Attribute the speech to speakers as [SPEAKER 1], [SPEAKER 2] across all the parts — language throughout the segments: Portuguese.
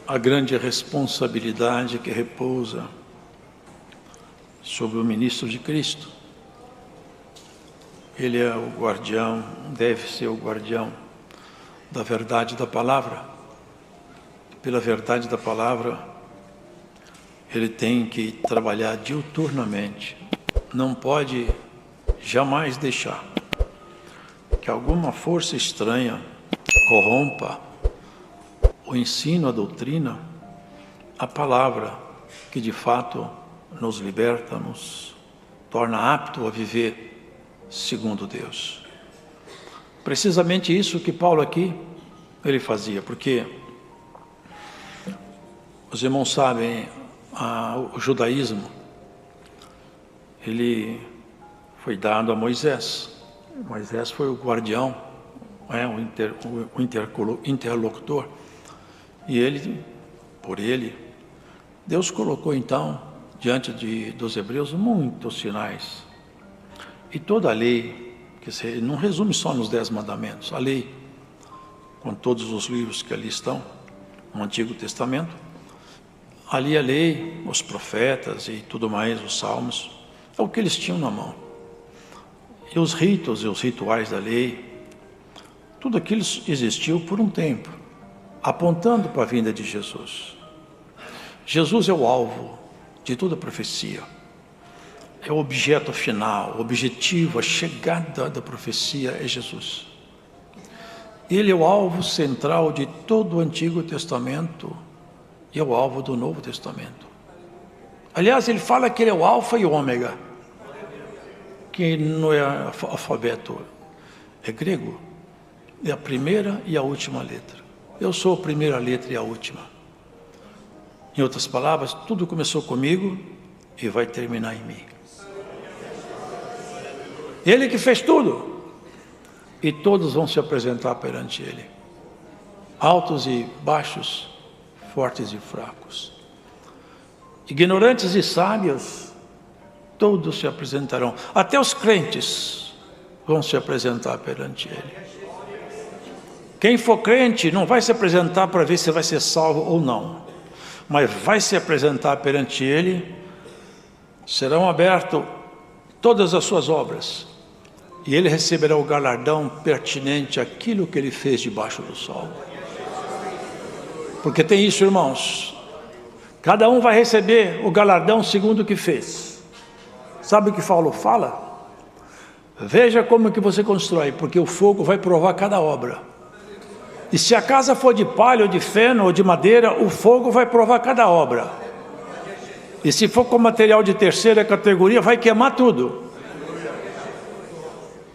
[SPEAKER 1] a grande responsabilidade que repousa sobre o ministro de Cristo. Ele é o guardião, deve ser o guardião da verdade da palavra. Pela verdade da palavra, ele tem que trabalhar diuturnamente. Não pode jamais deixar que alguma força estranha corrompa o ensino, a doutrina, a palavra que de fato nos liberta, nos torna apto a viver segundo Deus. Precisamente isso que Paulo aqui, ele fazia, porque os irmãos sabem, o judaísmo, ele foi dado a Moisés. Moisés foi o guardião, o interlocutor, e por ele, Deus colocou então, diante dos hebreus, muitos sinais. E toda a lei, que não resume só nos 10 mandamentos, a lei, com todos os livros que ali estão, no Antigo Testamento, ali a lei, os profetas e tudo mais, os salmos, é o que eles tinham na mão. E os ritos e os rituais da lei, tudo aquilo existiu por um tempo, apontando para a vinda de Jesus. Jesus é o alvo de toda a profecia. É o objeto final, o objetivo, a chegada da profecia é Jesus. Ele é o alvo central de todo o Antigo Testamento e é o alvo do Novo Testamento. Aliás, ele fala que ele é o alfa e o ômega, que no alfabeto é grego, é a primeira e a última letra. Eu sou a primeira letra e a última. Em outras palavras, tudo começou comigo e vai terminar em mim. Ele que fez tudo, e todos vão se apresentar perante Ele, altos e baixos, fortes e fracos, ignorantes e sábios, todos se apresentarão, até os crentes vão se apresentar perante Ele. Quem for crente não vai se apresentar para ver se vai ser salvo ou não, mas vai se apresentar perante Ele, serão abertas todas as suas obras, e ele receberá o galardão pertinente àquilo que ele fez debaixo do sol. Porque tem isso, irmãos, cada um vai receber o galardão segundo o que fez. Sabe o que Paulo fala? Veja como que você constrói, porque o fogo vai provar cada obra. E se a casa for de palha, ou de feno, ou de madeira, o fogo vai provar cada obra. E se for com material de terceira categoria, vai queimar tudo.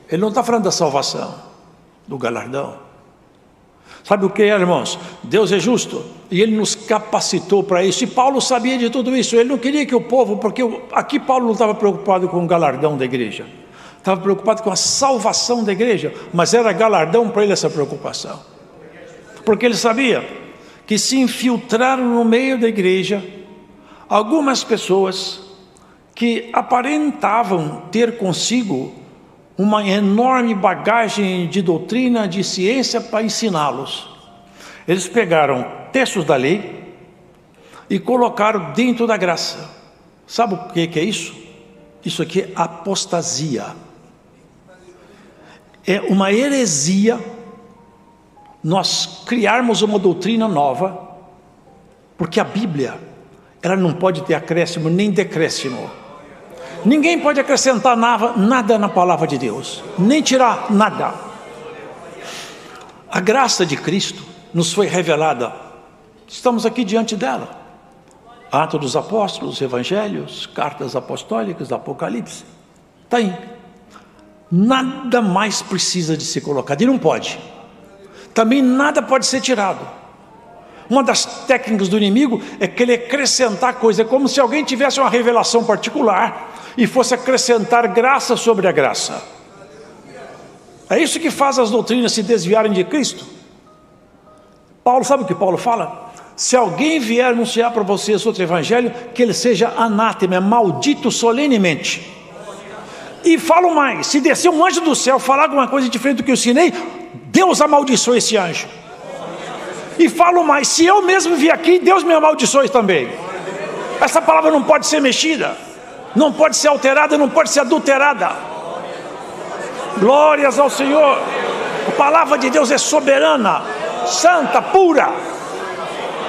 [SPEAKER 1] Ele não está falando da salvação, do galardão. Sabe o que é, irmãos? Deus é justo e Ele nos capacitou para isso. E Paulo sabia de tudo isso. Ele não queria que o povo, porque aqui Paulo não estava preocupado com o galardão da igreja. Estava preocupado com a salvação da igreja, mas era galardão para ele essa preocupação. Porque ele sabia que se infiltraram no meio da igreja algumas pessoas que aparentavam ter consigo uma enorme bagagem de doutrina, de ciência para ensiná-los. Eles pegaram textos da lei e colocaram dentro da graça. Sabe o que é isso? Isso aqui é apostasia. É uma heresia nós criarmos uma doutrina nova, porque a Bíblia, ela não pode ter acréscimo nem decréscimo. Ninguém pode acrescentar nada na palavra de Deus, nem tirar nada. A graça de Cristo nos foi revelada, estamos aqui diante dela. Atos dos Apóstolos, Evangelhos, cartas apostólicas, Apocalipse, está aí. Nada mais precisa de ser colocado, e não pode. Também nada pode ser tirado. Uma das técnicas do inimigo é que ele acrescentar coisa, é como se alguém tivesse uma revelação particular e fosse acrescentar graça sobre a graça. É isso que faz as doutrinas se desviarem de Cristo. Paulo, sabe o que Paulo fala? Se alguém vier anunciar para vocês outro evangelho, que ele seja anátema, maldito solenemente. E falo mais, se descer um anjo do céu falar alguma coisa diferente do que eu ensinei, Deus amaldiçoa esse anjo. E falo mais, se eu mesmo vir aqui, Deus me amaldiçoe também. Essa palavra não pode ser mexida, não pode ser alterada, não pode ser adulterada. Glórias ao Senhor. A palavra de Deus é soberana, santa, pura.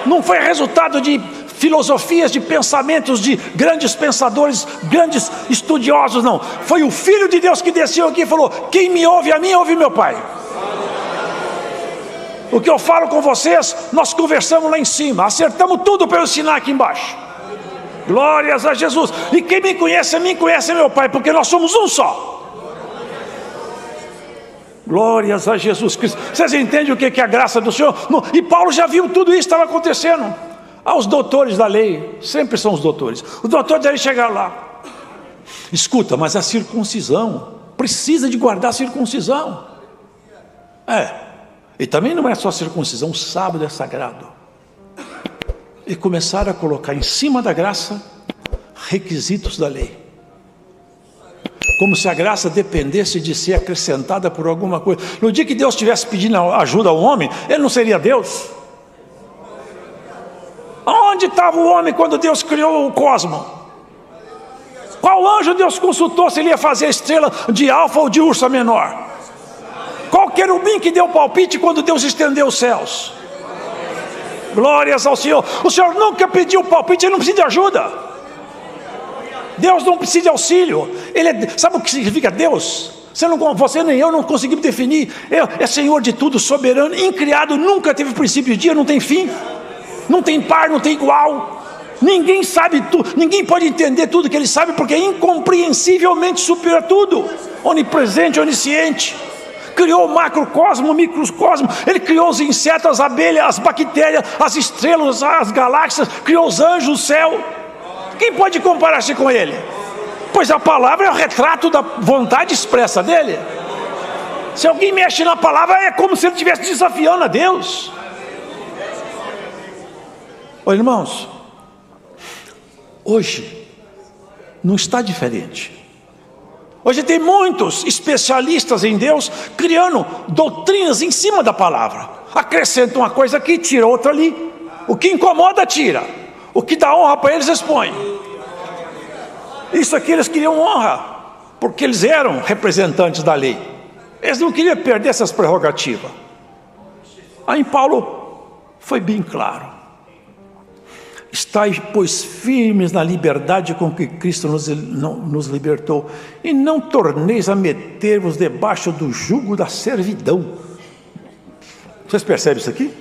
[SPEAKER 1] Não foi resultado de filosofias, de pensamentos de grandes pensadores, grandes estudiosos, não. Foi o Filho de Deus que desceu aqui e falou: quem me ouve a mim, ouve meu Pai. O que eu falo com vocês, nós conversamos lá em cima, acertamos tudo para eu ensinar aqui embaixo. Glórias a Jesus. E quem me conhece a mim, conhece a meu Pai, porque nós somos um só. Glórias a Jesus Cristo. Vocês entendem o que é a graça do Senhor? E Paulo já viu tudo isso estava acontecendo. Os doutores da lei, sempre são os doutores. Os doutores da lei chegaram lá. Escuta, mas a circuncisão, precisa de guardar a circuncisão. E também não é só circuncisão, o sábado é sagrado. E começaram a colocar em cima da graça requisitos da lei. Como se a graça dependesse de ser acrescentada por alguma coisa. No dia que Deus estivesse pedindo ajuda ao homem, ele não seria Deus? Onde estava o homem quando Deus criou o cosmos? Qual anjo Deus consultou se ele ia fazer a estrela de alfa ou de ursa menor? Qual querubim que deu palpite quando Deus estendeu os céus? Glórias ao Senhor. O Senhor nunca pediu palpite, ele não precisa de ajuda. Deus não precisa de auxílio. Sabe o que significa Deus? Você nem eu não conseguimos definir. É Senhor de tudo, soberano, incriado, nunca teve princípio de dia, não tem fim, não tem par, não tem igual. Ninguém sabe tudo, ninguém pode entender tudo que ele sabe, porque é incompreensivelmente superior a tudo. Onipresente, onisciente. Criou o macrocosmo, o microcosmo. Ele criou os insetos, as abelhas, as bactérias, as estrelas, as galáxias. Criou os anjos, o céu. Quem pode comparar-se com ele? Pois a palavra é o retrato da vontade expressa dele. Se alguém mexe na palavra, é como se ele estivesse desafiando a Deus. Olha, irmãos, hoje não está diferente. Hoje tem muitos especialistas em Deus criando doutrinas em cima da palavra. Acrescenta uma coisa aqui, tira outra ali. O que incomoda, tira. O que dá honra para eles, expõe. Isso aqui eles queriam honra, porque eles eram representantes da lei. Eles não queriam perder essas prerrogativas. Aí Paulo foi bem claro: estai, pois, firmes na liberdade com que Cristo nos libertou, e não torneis a meter-vos debaixo do jugo da servidão. Vocês percebem isso aqui?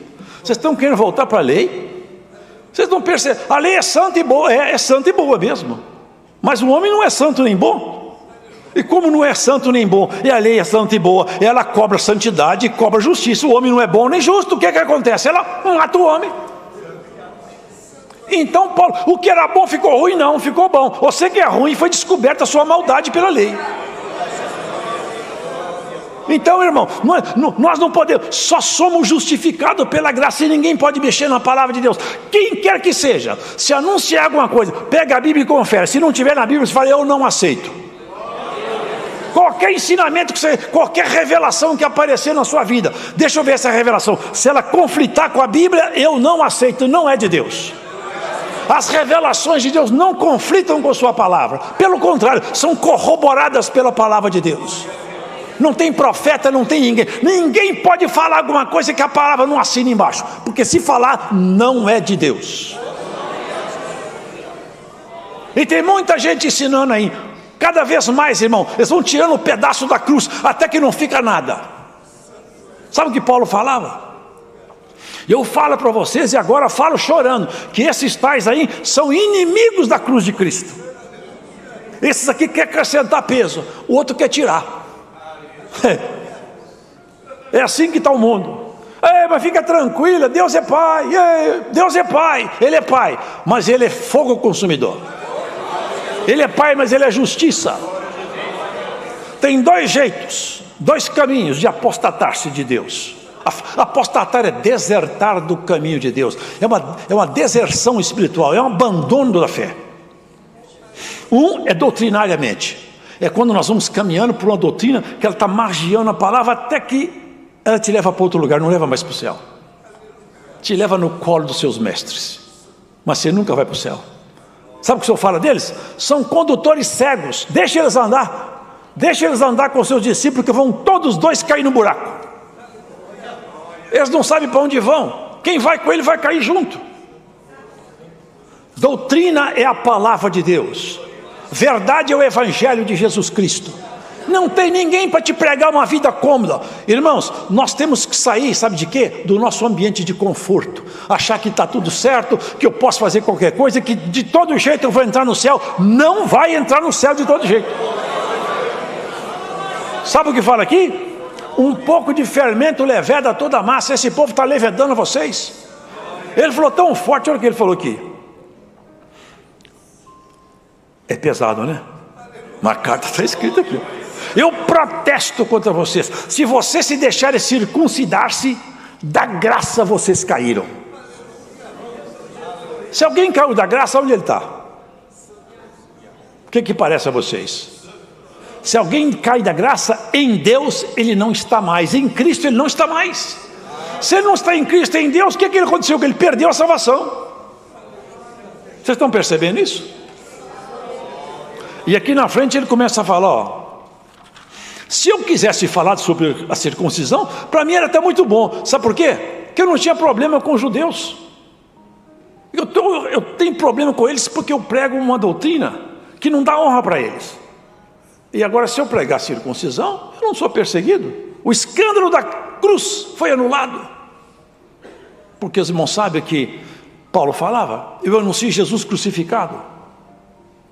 [SPEAKER 1] Vocês estão querendo voltar para a lei? Vocês não percebem? A lei é santa e boa, é santa e boa mesmo. Mas o homem não é santo nem bom. E como não é santo nem bom, e a lei é santa e boa, ela cobra santidade e cobra justiça. O homem não é bom nem justo, o que acontece? Ela mata o homem. Então, Paulo, o que era bom ficou ruim? Não, ficou bom. Você que é ruim, foi descoberta a sua maldade pela lei. Então, irmão, nós não podemos, só somos justificados pela graça, e ninguém pode mexer na palavra de Deus. Quem quer que seja, se anunciar alguma coisa, pega a Bíblia e confere. Se não tiver na Bíblia, você fala: eu não aceito. Qualquer ensinamento, qualquer revelação que aparecer na sua vida, deixa eu ver essa revelação. Se ela conflitar com a Bíblia, eu não aceito, não é de Deus. As revelações de Deus não conflitam com a sua palavra. Pelo contrário, são corroboradas pela palavra de Deus. Não tem profeta, não tem ninguém. Ninguém pode falar alguma coisa que a palavra não assine embaixo, porque se falar, não é de Deus. E tem muita gente ensinando aí. Cada vez mais, irmão, eles vão tirando um pedaço da cruz, até que não fica nada. Sabe o que Paulo falava? Eu falo para vocês, e agora falo chorando, que esses tais aí são inimigos da cruz de Cristo. Esses aqui quer acrescentar peso, o outro quer tirar. É assim que está o mundo. Mas fica tranquila, Deus é Pai. Deus é Pai, Ele é Pai, mas Ele é fogo consumidor. Ele é Pai, mas Ele é justiça. Tem dois jeitos, dois caminhos de apostatar-se de Deus. Apostatar é desertar do caminho de Deus. É uma deserção espiritual, é um abandono da fé. Um é doutrinariamente. É quando nós vamos caminhando por uma doutrina que ela está margeando a palavra até que ela te leva para outro lugar, não leva mais para o céu. te leva no colo dos seus mestres, mas você nunca vai para o céu. Sabe o que o Senhor fala deles? São condutores cegos, deixa eles andar com seus discípulos, que vão todos dois cair no buraco. Eles não sabem para onde vão, quem vai com ele vai cair junto. Doutrina é a palavra de Deus, verdade é o evangelho de Jesus Cristo. Não tem ninguém para te pregar uma vida cômoda. Irmãos, nós temos que sair, sabe de quê? Do nosso ambiente de conforto, achar que está tudo certo, que eu posso fazer qualquer coisa, que de todo jeito eu vou entrar no céu. Não vai entrar no céu de todo jeito. Sabe o que fala aqui? Um pouco de fermento leveda toda a massa. Esse povo está levedando vocês. Ele falou tão forte, olha o que ele falou aqui. É pesado, né? Uma carta está escrita aqui. Eu protesto contra vocês. Se vocês se deixarem circuncidar-se, da graça vocês caíram. Se alguém caiu da graça, onde ele está? O que parece a vocês? Se alguém cai da graça, em Deus ele não está mais, em Cristo ele não está mais. Se ele não está em Cristo, em Deus, o que aconteceu? Que ele perdeu a salvação. Vocês estão percebendo isso? E aqui na frente ele começa a falar, ó, se eu quisesse falar sobre a circuncisão, para mim era até muito bom. Sabe por quê? Porque eu não tinha problema com os judeus. Eu tenho problema com eles porque eu prego uma doutrina que não dá honra para eles. E agora, se eu pregar circuncisão, eu não sou perseguido. O escândalo da cruz foi anulado. Porque os irmãos sabem que Paulo falava, eu anuncio Jesus crucificado,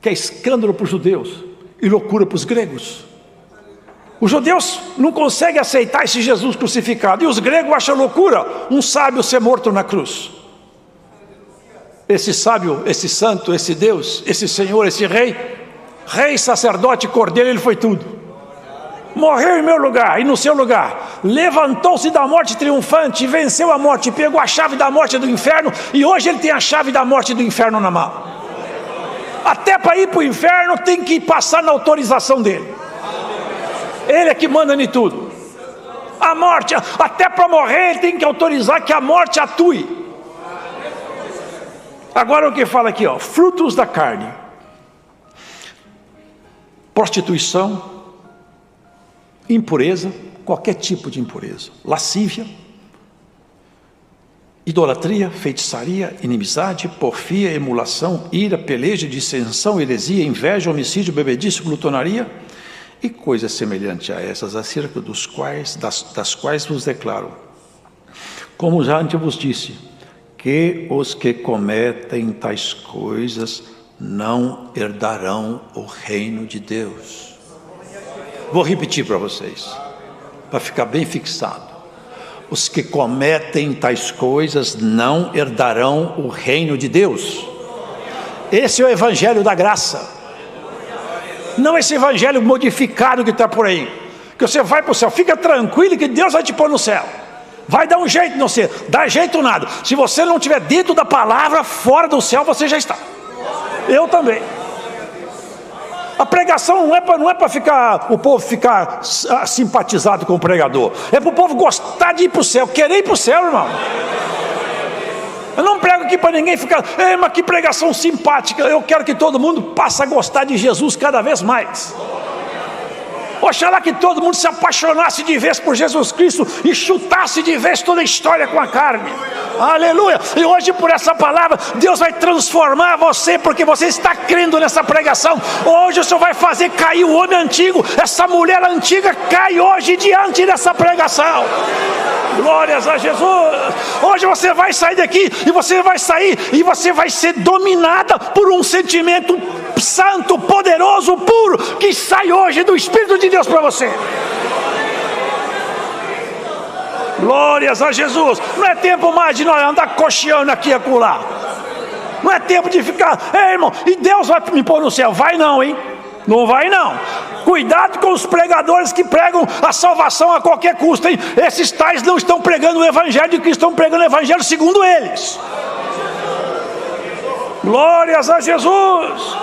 [SPEAKER 1] que é escândalo para os judeus e loucura para os gregos. Os judeus não conseguem aceitar esse Jesus crucificado, e os gregos acham loucura um sábio ser morto na cruz. Esse sábio, esse santo, esse Deus, esse Senhor, esse rei, sacerdote, cordeiro, ele foi tudo. Morreu em meu lugar e no seu lugar, levantou-se da morte triunfante, venceu a morte, pegou a chave da morte do inferno, e hoje ele tem a chave da morte do inferno na mão. Até para ir para o inferno tem que passar na autorização dele. Ele é que manda em tudo. A morte, até para morrer ele tem que autorizar que a morte atue. Agora o que fala aqui, ó, frutos da carne: prostituição, impureza, qualquer tipo de impureza, lascívia, idolatria, feitiçaria, inimizade, porfia, emulação, ira, peleja, dissensão, heresia, inveja, homicídio, bebedice, glutonaria e coisas semelhantes a essas, acerca das quais vos declaro, como já antes vos disse, que os que cometem tais coisas não herdarão o reino de Deus. Vou repetir para vocês, para ficar bem fixado. Os que cometem tais coisas não herdarão o reino de Deus. Esse é o evangelho da graça. Não esse evangelho modificado que está por aí, que você vai para o céu. Fica tranquilo que Deus vai te pôr no céu. Vai dar um jeito, não sei, dá jeito nada. Se você não estiver dentro da palavra, fora do céu você já está. Eu também. A pregação não é para ficar, o povo ficar simpatizado com o pregador. É para o povo gostar de ir para o céu, querer ir para o céu, irmão. Eu não prego aqui para ninguém ficar, mas que pregação simpática. Eu quero que todo mundo passe a gostar de Jesus cada vez mais. Oxalá que todo mundo se apaixonasse de vez por Jesus Cristo e chutasse de vez toda a história com a carne. Aleluia! E hoje, por essa palavra, Deus vai transformar você, porque você está crendo nessa pregação. Hoje o Senhor vai fazer cair o homem antigo. Essa mulher antiga cai hoje diante dessa pregação. Glórias a Jesus. Hoje você vai sair daqui, e você vai sair e você vai ser dominada por um sentimento santo, poderoso, puro, que sai hoje do Espírito de Deus para você. Glórias a Jesus. Não é tempo mais de nós andar cocheando aqui e acolá. Não é tempo de ficar, irmão, e Deus vai me pôr no céu. Vai não, hein? Não vai não. Cuidado com os pregadores que pregam a salvação a qualquer custo, hein? Esses tais não estão pregando o evangelho de Cristo, estão pregando o evangelho segundo eles. Glórias a Jesus.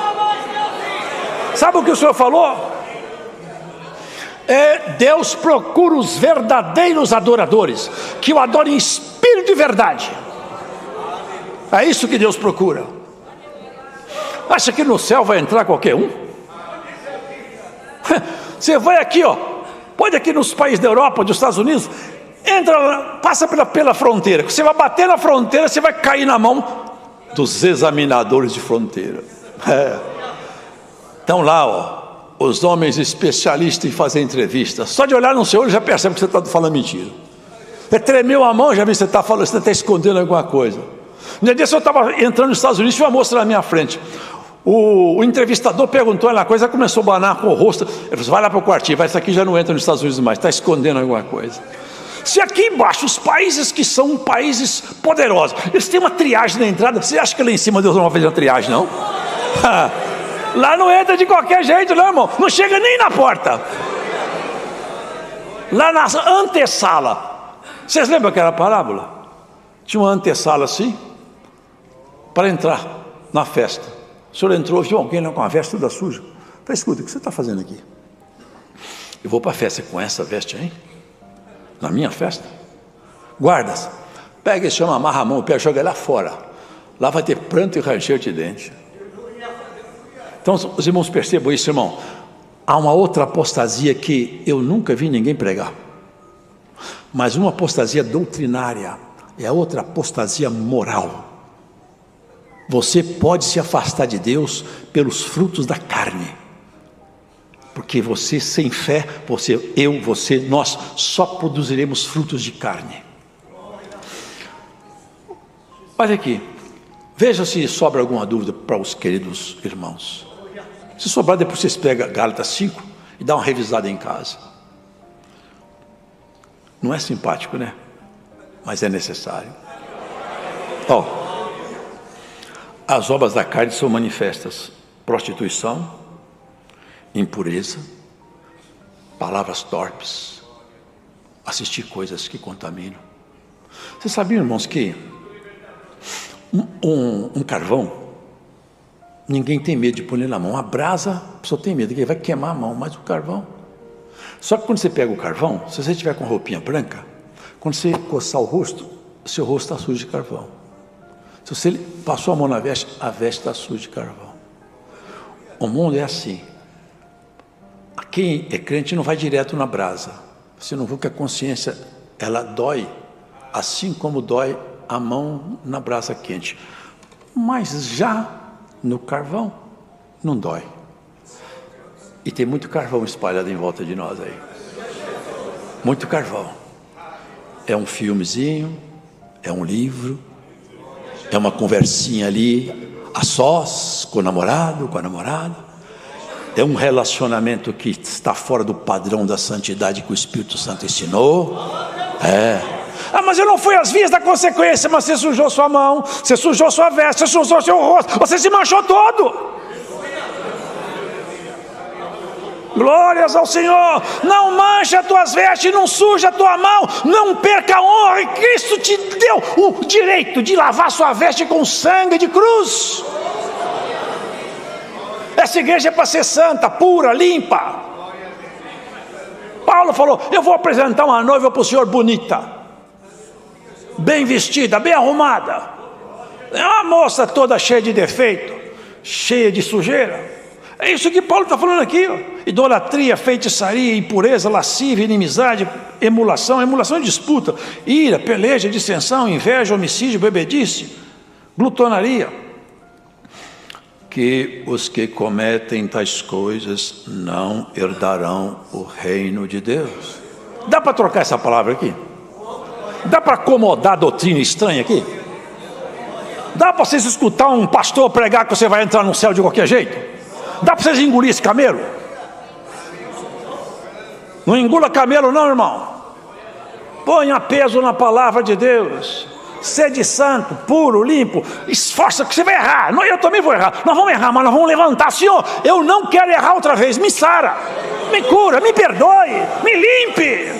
[SPEAKER 1] Sabe o que o Senhor falou? Deus procura os verdadeiros adoradores, que o adorem em espírito e verdade. É isso que Deus procura. Acha que no céu vai entrar qualquer um? Você vai aqui, ó, pode aqui nos países da Europa, dos Estados Unidos, entra, passa pela fronteira. Você vai bater na fronteira, você vai cair na mão dos examinadores de fronteira. Estão lá, ó, os homens especialistas em fazer entrevistas. Só de olhar no seu olho já percebe que você está falando mentira. Você tremeu a mão, já vi que você está falando, você está escondendo alguma coisa. Um dia desse eu estava entrando nos Estados Unidos, tinha uma moça na minha frente. O entrevistador perguntou ela coisa, começou a banar com o rosto. Ele falou: vai lá para o quartinho, vai, isso aqui já não entra nos Estados Unidos mais, está escondendo alguma coisa. Se aqui embaixo, os países que são países poderosos, eles têm uma triagem na entrada, você acha que lá em cima Deus não vai fazer uma triagem, não? Lá não entra de qualquer jeito, não, irmão, não chega nem na porta. Lá na antessala, vocês lembram aquela parábola? Tinha uma antessala assim, para entrar na festa. O senhor entrou, viu alguém lá com a veste toda suja? Falei: escuta, o que você está fazendo aqui? Eu vou para a festa com essa veste aí? Na minha festa? Guardas, pega esse homem, amarra a mão, o pé, joga ele lá fora. Lá vai ter pranto e ranger de dente. Então, os irmãos percebam isso, irmão. Há uma outra apostasia que eu nunca vi ninguém pregar. Mas uma apostasia doutrinária é a outra apostasia moral. Você pode se afastar de Deus pelos frutos da carne. Porque você sem fé, nós só produziremos frutos de carne. Olha aqui, veja se sobra alguma dúvida para os queridos irmãos. Se sobrar, depois vocês pegam Gálatas 5 e dá uma revisada em casa. Não é simpático, né? Mas é necessário. As obras da carne são manifestas: prostituição, impureza, palavras torpes, assistir coisas que contaminam. Vocês sabiam, irmãos, que um carvão, ninguém tem medo de pôr na mão. A brasa, a pessoa tem medo, que vai queimar a mão, mas o carvão. Só que quando você pega o carvão, se você estiver com roupinha branca, quando você coçar o rosto, seu rosto está sujo de carvão. Se você passou a mão na veste, a veste está suja de carvão. O mundo é assim. Quem é crente não vai direto na brasa. Você não viu que a consciência, ela dói, assim como dói a mão na brasa quente. Mas já no carvão, não dói. E tem muito carvão espalhado em volta de nós aí. Muito carvão. É um filmezinho, é um livro, é uma conversinha ali, a sós, com o namorado, com a namorada. É um relacionamento que está fora do padrão da santidade que o Espírito Santo ensinou. Mas eu não fui às vias da consequência. Mas você sujou sua mão, você sujou sua veste, você sujou seu rosto, você se manchou todo. Glórias ao Senhor. Não mancha as tuas vestes, não suja a tua mão, não perca a honra. E Cristo te deu o direito de lavar sua veste com sangue de cruz. Essa igreja é para ser santa, pura, limpa. Paulo falou: eu vou apresentar uma noiva para o Senhor bonita, bem vestida, bem arrumada. É uma moça toda cheia de defeito, cheia de sujeira. É isso que Paulo está falando aqui, ó. Idolatria, feitiçaria, impureza, lascívia, inimizade, emulação é disputa, ira, peleja, dissensão, inveja, homicídio, bebedice, glutonaria. Que os que cometem tais coisas não herdarão o reino de Deus. Dá para trocar essa palavra aqui? Dá para acomodar a doutrina estranha aqui? Dá para vocês escutar um pastor pregar que você vai entrar no céu de qualquer jeito? Dá para vocês engolir esse camelo? Não engula camelo não, irmão. Ponha peso na palavra de Deus. Sede santo, puro, limpo. Esforça que você vai errar. Eu também vou errar. Nós vamos errar, mas nós vamos levantar. Senhor, eu não quero errar outra vez. Me sara, me cura, me perdoe, me limpe.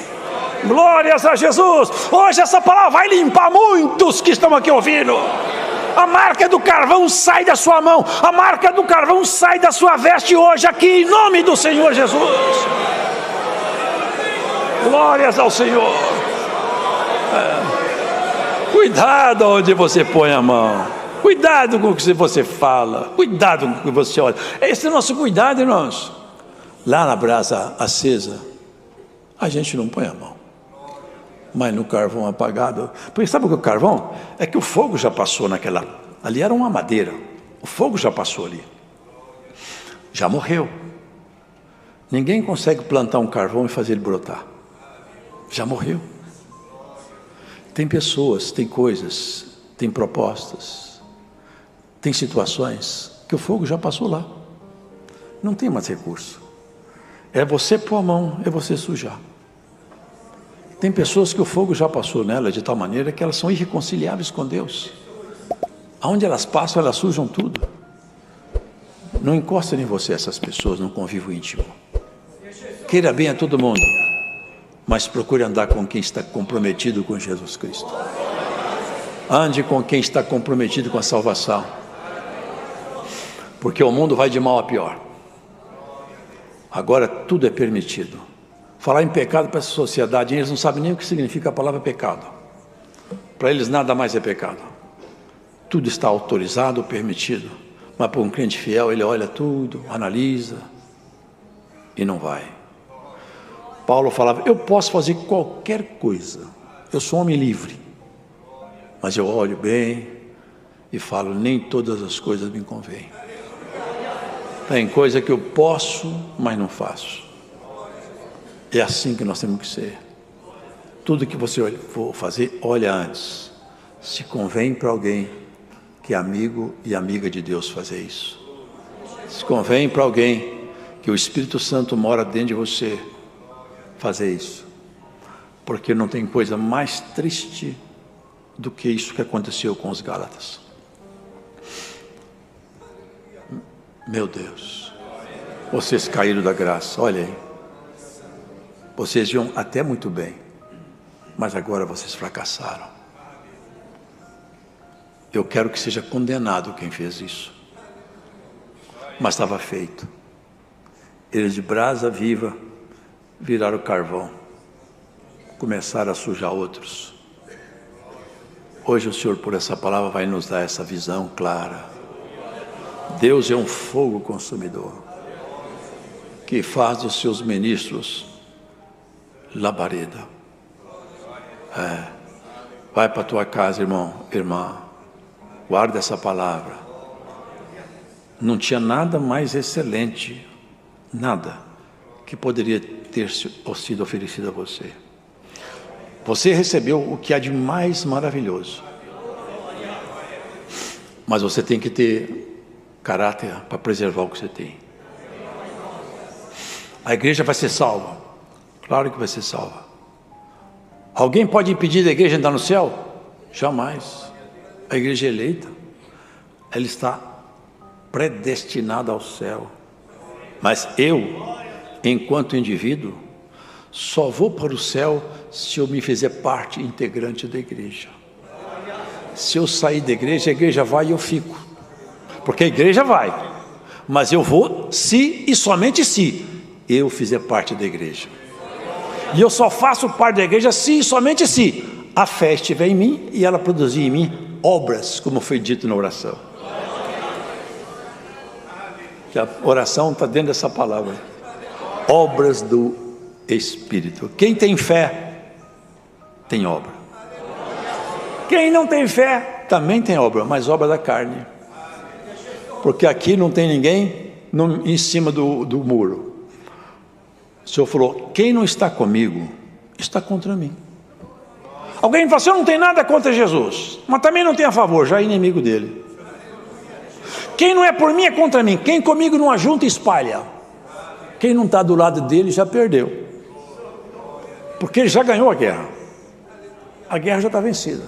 [SPEAKER 1] Glórias a Jesus. Hoje essa palavra vai limpar muitos que estão aqui ouvindo. A marca do carvão sai da sua mão, a marca do carvão sai da sua veste hoje aqui, em nome do Senhor Jesus. Glórias ao Senhor. Cuidado onde você põe a mão. Cuidado com o que você fala, cuidado com o que você olha. Esse é o nosso cuidado, irmãos. Lá na brasa acesa, a gente não põe a mão, mas no carvão apagado, porque sabe o que é o carvão? É que o fogo já passou ali era uma madeira, o fogo já passou ali, já morreu. Ninguém consegue plantar um carvão e fazer ele brotar, já morreu. Tem pessoas, tem coisas, tem propostas, tem situações que o fogo já passou lá, não tem mais recurso. É você pôr a mão, é você sujar. Tem pessoas que o fogo já passou nela de tal maneira que elas são irreconciliáveis com Deus. Aonde elas passam, elas sujam tudo. Não encosta em você essas pessoas no convívio íntimo. Queira bem a todo mundo, mas procure andar com quem está comprometido com Jesus Cristo. Ande com quem está comprometido com a salvação, porque o mundo vai de mal a pior. Agora tudo é permitido. Falar em pecado para essa sociedade, eles não sabem nem o que significa a palavra pecado. Para eles nada mais é pecado. Tudo está autorizado, permitido. Mas para um crente fiel, ele olha tudo, analisa e não vai. Paulo falava, eu posso fazer qualquer coisa, eu sou homem livre, mas eu olho bem e falo, nem todas as coisas me convêm. Tem coisa que eu posso, mas não faço. É assim que nós temos que ser. Tudo que você for fazer, olha antes. Se convém para alguém que é amigo e amiga de Deus fazer isso. Se convém para alguém que o Espírito Santo mora dentro de você fazer isso. Porque não tem coisa mais triste do que isso que aconteceu com os Gálatas. Meu Deus, vocês caíram da graça, olha aí, vocês iam até muito bem, mas agora vocês fracassaram. Eu quero que seja condenado quem fez isso, mas estava feito. Eles de brasa viva viraram carvão, começaram a sujar outros. Hoje o Senhor, por essa palavra, vai nos dar essa visão clara. Deus é um fogo consumidor, que faz dos seus ministros labareda. Vai para a tua casa, irmão, irmã, guarda essa palavra. Não tinha nada mais excelente, nada, que poderia ter sido oferecido a você. Você recebeu o que há de mais maravilhoso, mas você tem que ter caráter para preservar o que você tem. A igreja vai ser salva? Claro que vai ser salva. Alguém pode impedir da igreja entrar no céu? Jamais. A igreja é eleita, ela está predestinada ao céu. Mas eu, enquanto indivíduo, só vou para o céu se eu me fizer parte integrante da igreja. Se eu sair da igreja, a igreja vai e eu fico. Porque a igreja vai, mas eu vou se e somente se eu fizer parte da igreja. E eu só faço parte da igreja se e somente se a fé estiver em mim e ela produzir em mim obras, como foi dito na oração. Que a oração está dentro dessa palavra. Obras do Espírito. Quem tem fé, tem obra. Quem não tem fé, também tem obra, mas obra da carne. Porque aqui não tem ninguém em cima do muro. O Senhor falou, quem não está comigo, está contra mim. Alguém fala, você não tem nada contra Jesus, mas também não tem a favor, já é inimigo dele. Quem não é por mim é contra mim, quem comigo não ajunta espalha. Quem não está do lado dele já perdeu, porque ele já ganhou a guerra já está vencida.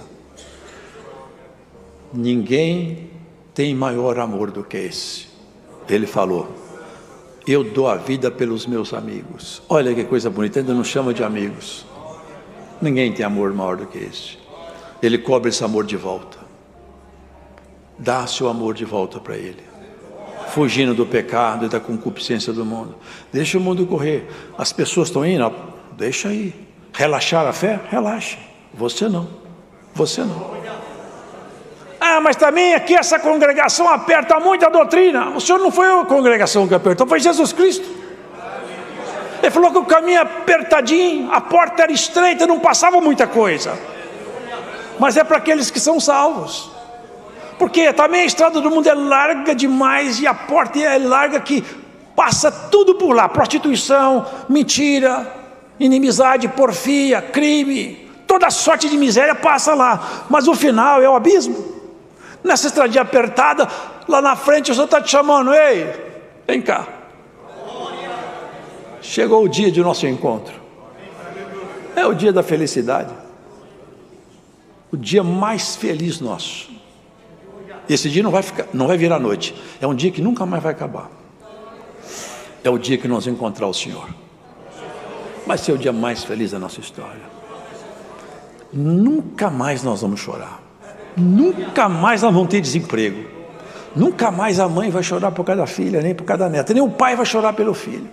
[SPEAKER 1] Ninguém tem maior amor do que esse. Ele falou, eu dou a vida pelos meus amigos. Olha que coisa bonita, ainda não chama de amigos. Ninguém tem amor maior do que esse. Ele cobra esse amor de volta. Dá seu amor de volta para ele, fugindo do pecado e da concupiscência do mundo. Deixa o mundo correr. As pessoas estão indo, deixa aí. Relaxar a fé? Relaxe. Você não. mas também aqui essa congregação aperta muito a doutrina. O senhor não foi a congregação que apertou, foi Jesus Cristo. Ele falou que o caminho é apertadinho, a porta era estreita, não passava muita coisa. Mas é para aqueles que são salvos. Porque também a estrada do mundo é larga demais e a porta é larga que passa tudo por lá. Prostituição, mentira, inimizade, porfia, crime, toda sorte de miséria passa lá. Mas o final é o abismo. Nessa estradinha apertada, lá na frente o Senhor está te chamando: ei, vem cá. Chegou o dia de nosso encontro. É o dia da felicidade. O dia mais feliz nosso. Esse dia não vai virar noite. É um dia que nunca mais vai acabar. É o dia que nós vamos encontrar o Senhor. Vai ser o dia mais feliz da nossa história. Nunca mais nós vamos chorar. Nunca mais nós vamos ter desemprego. Nunca mais a mãe vai chorar por causa da filha, nem por causa da neta. Nem o pai vai chorar pelo filho.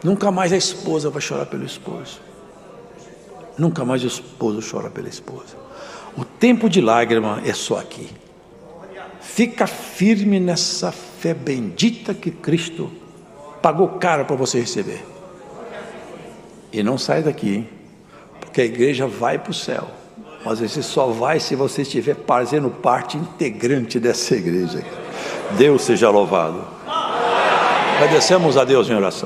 [SPEAKER 1] Nunca mais a esposa vai chorar pelo esposo. Nunca mais o esposo chora pela esposa. O tempo de lágrima é só aqui. Fica firme nessa fé bendita que Cristo pagou caro para você receber. E não sai daqui, hein? Porque a igreja vai para o céu. Mas você só vai se você estiver fazendo parte integrante dessa igreja. Deus seja louvado. Agradecemos a Deus em oração.